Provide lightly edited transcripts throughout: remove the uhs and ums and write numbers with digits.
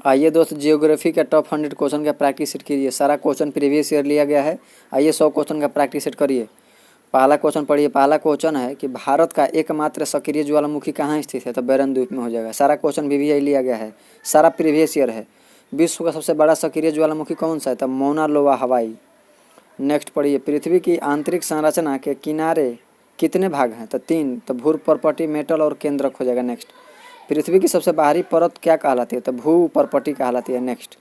आइए दोस्त, जियोग्राफी का टॉप 100 क्वेश्चन का प्रैक्टिस सेट कीजिए। सारा क्वेश्चन प्रीवियस ईयर लिया गया है। आइए 100 क्वेश्चन का प्रैक्टिस सेट करिए। पहला क्वेश्चन पढ़िए। पहला क्वेश्चन है कि भारत का एकमात्र सक्रिय ज्वालामुखी कहाँ स्थित है? तो बैरन द्वीप में हो जाएगा। सारा क्वेश्चन बीवीआई लिया गया है, सारा प्रीवियस ईयर है। विश्व का सबसे बड़ा सक्रिय ज्वालामुखी कौन सा है? तो मौना लोआ हवाई। नेक्स्ट पढ़िए। पृथ्वी की आंतरिक संरचना के किनारे कितने भाग हैं? तो 3। तो भूर परपटी, मेटल और केंद्रक हो जाएगा। नेक्स्ट। पृथ्वी की सबसे बाहरी परत क्या कहलाती है? तो भू परपटी कहलाती है। नेक्स्ट।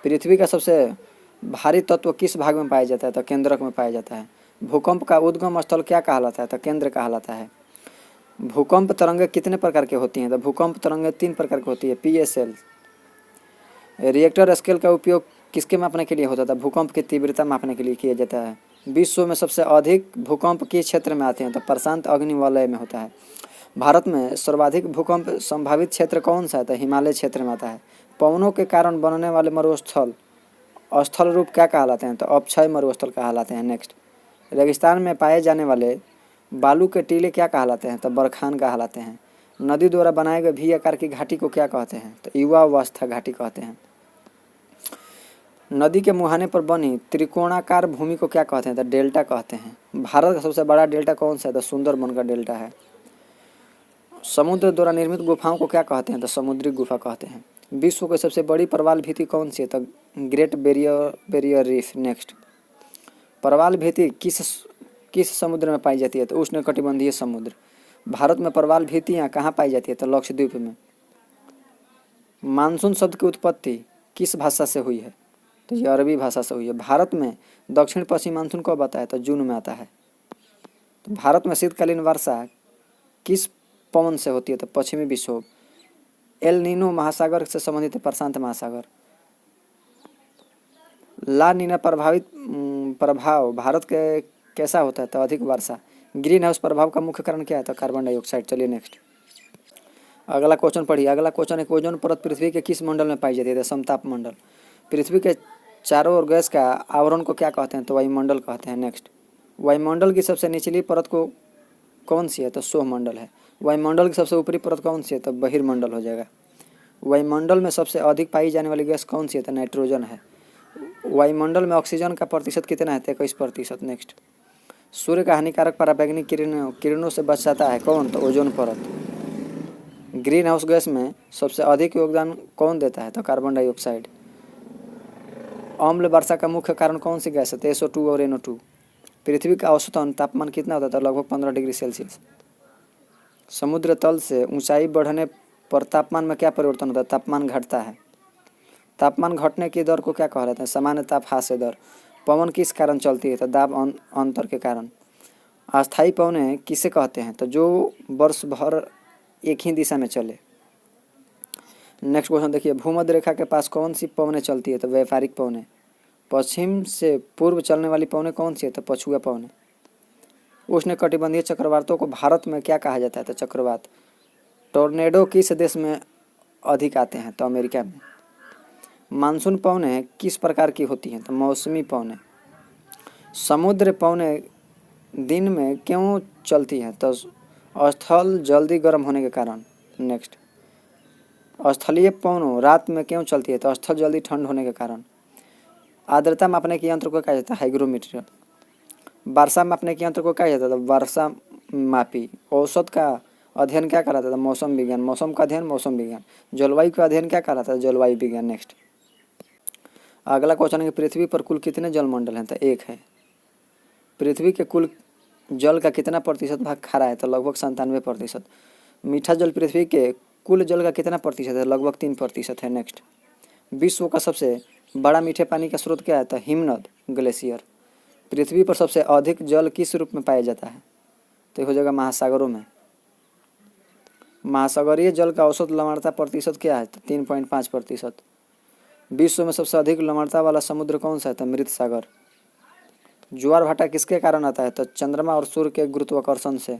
पृथ्वी का सबसे भारी तत्व किस भाग में पाया जाता है? तो केंद्रक में पाया जाता है। भूकंप का उद्गम स्थल क्या कहलाता है? तो केंद्र कहलाता है। भूकंप तरंगें कितने प्रकार की होती हैं? तो भूकंप तरंगें 3 प्रकार की होती है, PSL। रिएक्टर स्केल का उपयोग किसके मापने के लिए होता था? भूकंप की तीव्रता मापने के लिए किया जाता है। विश्व में सबसे अधिक भूकंप किस क्षेत्र में आते हैं? तो प्रशांत अग्नि वलय में होता है। भारत में सर्वाधिक भूकंप संभावित क्षेत्र कौन सा है? तो हिमालय क्षेत्र में आता है। पवनों के कारण बनने वाले मरुस्थल स्थल रूप क्या कहलाते हैं? तो अपक्षय मरुस्थल कहलाते हैं। नेक्स्ट। रेगिस्तान में पाए जाने वाले बालू के टीले क्या कहलाते हैं? तो बरखान कहलाते हैं। नदी द्वारा बनाए गए V आकार की घाटी को क्या कहते हैं? तो युवावस्था घाटी कहते हैं। नदी के मुहाने पर बनी त्रिकोणाकार भूमि को क्या कहते हैं? तो डेल्टा कहते हैं। भारत का सबसे बड़ा डेल्टा कौन सा है? तो सुंदरबन का डेल्टा है। समुद्र द्वारा निर्मित गुफाओं को क्या कहते हैं? तो समुद्री गुफा कहते हैं। विश्व की सबसे बड़ी प्रवाल भित्ति कौन सी है? तो ग्रेट बैरियर रीफ। नेक्स्ट। प्रवाल भित्ति किस समुद्र में पाई जाती है? तो उष्णकटिबंधीय समुद्र। भारत में प्रवाल भित्तियाँ कहाँ पाई जाती है? तो लक्षद्वीप में। मानसून शब्द की उत्पत्ति किस भाषा से हुई है? तो ये अरबी भाषा से हुई है। भारत में दक्षिण पश्चिम मानसून कब आता है? तो जून में आता है। तो भारत में शीतकालीन वर्षा किस पवन से होती है? तो पश्चिमी विक्षोभ। एल नीनो महासागर से संबंधित है, प्रशांत महासागर। ला नीना प्रभाव भारत के कैसा होता है? तो अधिक वर्षा। ग्रीन हाउस प्रभाव का मुख्य कारण क्या है? तो कार्बन डाइऑक्साइड। चलिए नेक्स्ट। अगला क्वेश्चन पढ़िए। अगला क्वेश्चन है, ओजोन परत पृथ्वी के किस मंडल में पाई जाती है? तो समताप मंडल। पृथ्वी के चारों ओर गैस का आवरण को क्या कहते हैं? तो वायुमंडल कहते हैं। नेक्स्ट। वायुमंडल की सबसे निचली परत को कौन सी है? तो सौरमंडल है। वायुमंडल की सबसे ऊपरी परत कौन सी है? तो बहिर्मंडल हो जाएगा। वायुमंडल में सबसे अधिक पाई जाने वाली गैस कौन सी है? तो नाइट्रोजन है। वायुमंडल में ऑक्सीजन का प्रतिशत कितना है? तो 21%। नेक्स्ट। सूर्य का हानिकारक पराबैंगनी किरणों से बचाता है कौन? तो ओजोन परत। ग्रीन हाउस गैस में सबसे अधिक योगदान कौन देता है? तो कार्बन डाइऑक्साइड। अम्ल वर्षा का मुख्य कारण कौन सी गैस है? तो SO2 और NO2। पृथ्वी का औसतन तापमान कितना होता है? तो लगभग 15 डिग्री सेल्सियस। समुद्र तल से ऊंचाई बढ़ने पर तापमान में क्या परिवर्तन होता है? तापमान घटता है। तापमान घटने की दर को क्या कहलाते हैं? सामान्य ताप ह्रास दर। पवन किस कारण चलती है? तो दाब अंतर के कारण। अस्थायी पवनें किसे कहते हैं? तो जो वर्ष भर एक ही दिशा में चले। नेक्स्ट क्वेश्चन देखिए। भूमध्य रेखा के पास कौन सी पवनें चलती है? तो व्यापारिक पवनें। पश्चिम से पूर्व चलने वाली पवनें कौन सी है? तो पछुआ पवनें। उष्णकटिबंधीय चक्रवातों को भारत में क्या कहा जाता है? तो चक्रवात। टोर्नेडो किस देश में अधिक आते हैं? तो अमेरिका में। मानसून पवनें किस प्रकार की होती हैं? तो मौसमी पवनें। समुद्र पवनें दिन में क्यों चलती हैं? तो स्थल जल्दी गर्म होने के कारण। नेक्स्ट। स्थलीय पवनों रात में क्यों चलती है? तो स्थल जल्दी ठंड होने के कारण। आर्द्रता मापने के यंत्र को कहा जाता है? हाइग्रोमीटर। वर्षा मापने के यंत्र को कहा जाता है? तो वर्षा मापी। औसत का अध्ययन क्या कहलाता था? मौसम विज्ञान। मौसम का अध्ययन मौसम विज्ञान। जलवायु का अध्ययन क्या कहलाता है? जलवायु विज्ञान। नेक्स्ट। अगला क्वेश्चन है, पृथ्वी पर कुल कितने जलमंडल हैं? तो 1 है। पृथ्वी के कुल जल का कितना प्रतिशत भाग खारा है? तो लगभग 97%। मीठा जल पृथ्वी के कुल जल का कितना प्रतिशत है? लगभग 3% है। नेक्स्ट। विश्व का सबसे बड़ा मीठे पानी का स्रोत क्या है? तो हिमनद ग्लेशियर। पृथ्वी पर सबसे अधिक जल किस रूप में पाया जाता है? तो हो जाएगा महासागरों में। महासागरीय जल का औसत लवणता प्रतिशत क्या है? तो 3.5%। विश्व में सबसे अधिक लवणता वाला समुद्र कौन सा है? तो मृत सागर। ज्वार भाटा किसके कारण आता है? तो चंद्रमा और सूर्य के गुरुत्वाकर्षण से।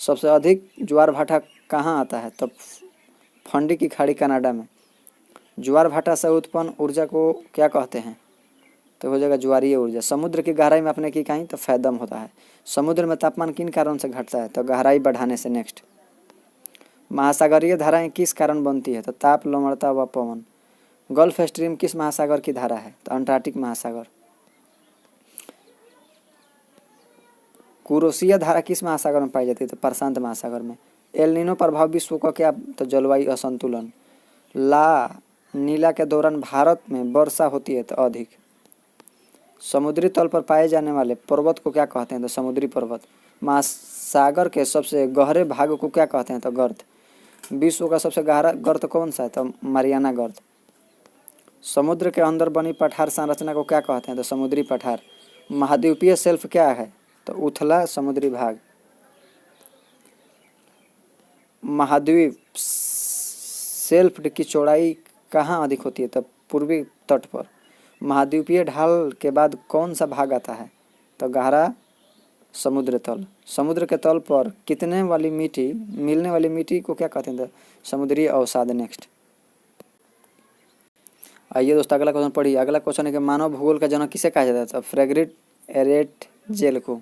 सबसे अधिक ज्वार भाटा कहाँ आता है? तो फंडी की खाड़ी कनाडा में। ज्वार भाटा से उत्पन्न ऊर्जा को क्या कहते हैं? तो हो जाएगा ज्वारीय ऊर्जा। समुद्र की गहराई मापने की इकाई तो फैदम होता है। समुद्र में तापमान किन कारण से घटता है? तो गहराई बढ़ाने से। नेक्स्ट। महासागरीय धाराएं किस कारण बनती है? तो ताप, लवणता व पवन। गल्फ स्ट्रीम किस महासागर की धारा है? तो अंटार्कटिक महासागर। कुरोशिया धारा किस महासागर में पाई जाती है? तो प्रशांत महासागर में। एल नीनो प्रभाव विश्व का क्या? तो जलवायु असंतुलन। ला नीला के दौरान भारत में वर्षा होती है? तो अधिक। समुद्री तल पर पाए जाने वाले पर्वत को क्या कहते हैं? तो समुद्री पर्वत। महासागर के सबसे गहरे भाग को क्या कहते हैं? तो गर्त। विश्व का सबसे गहरा गर्त कौन सा है? तो मारियाना गर्त। समुद्र के अंदर बनी पठार संरचना को क्या कहते हैं? तो समुद्री पठार। महाद्वीपीय शेल्फ क्या है? तो उथला समुद्री भाग। महाद्वीप शेल्फ की चौड़ाई कहाँ अधिक होती है? तो पूर्वी तट पर। महाद्वीपीय ढाल के बाद कौन सा भाग आता है? तो गहरा समुद्र तल। समुद्र के तल पर कितने वाली मिट्टी मिलने वाली मिट्टी को क्या कहते हैं? तो समुद्री अवसाद। नेक्स्ट आइए दोस्तों अगला क्वेश्चन पढ़िए। अगला क्वेश्चन है कि मानव भूगोल का जनक किसे कहा जाता है? तो फ्रेडरिक एरेट जेल को।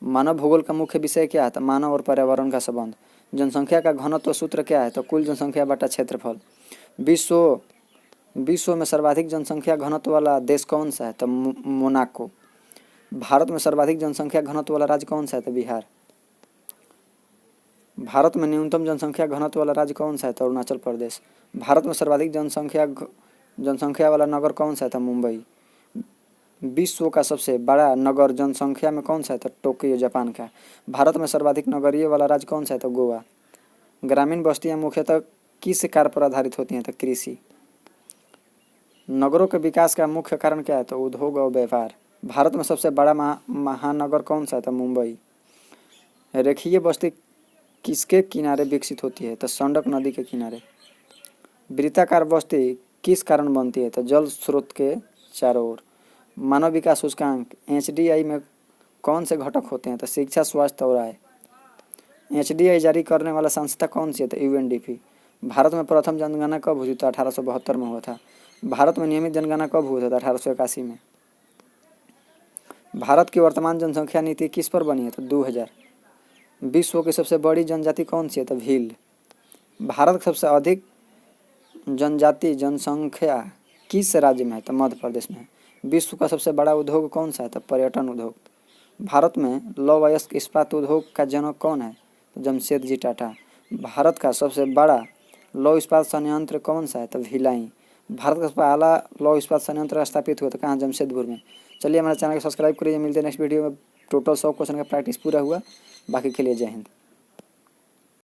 मानव भूगोल का मुख्य विषय क्या है? तो मानव और पर्यावरण का संबंध। जनसंख्या का घनत्व सूत्र क्या है? तो कुल जनसंख्या बटा क्षेत्रफल। विश्व में सर्वाधिक जनसंख्या घनत्व वाला देश कौन सा है? तो मोनाको। भारत में सर्वाधिक जनसंख्या घनत्व वाला राज्य कौन सा है? तो बिहार। भारत में न्यूनतम जनसंख्या घनत्व वाला राज्य कौन सा है? तो अरुणाचल प्रदेश। भारत में सर्वाधिक जनसंख्या वाला नगर कौन सा है? तो मुंबई। विश्व का सबसे बड़ा नगर जनसंख्या में कौन सा है? तो टोक्यो जापान का। भारत में सर्वाधिक नगरीय वाला राज्य कौन सा है? तो गोवा। ग्रामीण बस्तियां मुख्यतः किस कार्य पर आधारित होती हैं? तो कृषि। नगरों के विकास का मुख्य कारण क्या है? तो उद्योग और व्यापार। भारत में सबसे बड़ा महानगर कौन सा है? तो मुंबई। रेखीय बस्ती किसके किनारे विकसित होती है? तो गंडक नदी के किनारे। वृत्ताकार बस्ती किस कारण बनती है? तो जल स्रोत के चारों ओर। मानव विकास सूचकांक HDI में कौन से घटक होते हैं? तो शिक्षा, स्वास्थ्य और आय। HDI जारी करने वाला संस्था कौन सी है? तो UNDP। भारत में प्रथम जनगणना कब हुई? तो 1872 में हुआ था। भारत में नियमित जनगणना कब हुआ था? तो 1881 में। भारत की वर्तमान जनसंख्या नीति किस पर बनी है? तो 2000। विश्व की सबसे बड़ी जनजाति कौन सी है? तो भील। भारत की सबसे अधिक जनजाति जनसंख्या किस राज्य में है? तो मध्य प्रदेश में। विश्व का सबसे बड़ा उद्योग कौन सा है? तो पर्यटन उद्योग। भारत में लौह अयस्क इस्पात उद्योग का जनक कौन है? तो जमशेदजी टाटा। भारत का सबसे बड़ा लौह इस्पात संयंत्र कौन सा है? तो भिलाई। भारत का पहला लौह इस्पात संयंत्र स्थापित हुआ था कहाँ? जमशेदपुर में। चलिए हमारे चैनल को सब्सक्राइब करिए। मिलते हैं नेक्स्ट वीडियो में। टोटल 100 क्वेश्चन का प्रैक्टिस पूरा हुआ। बाकी के लिए जय हिंद।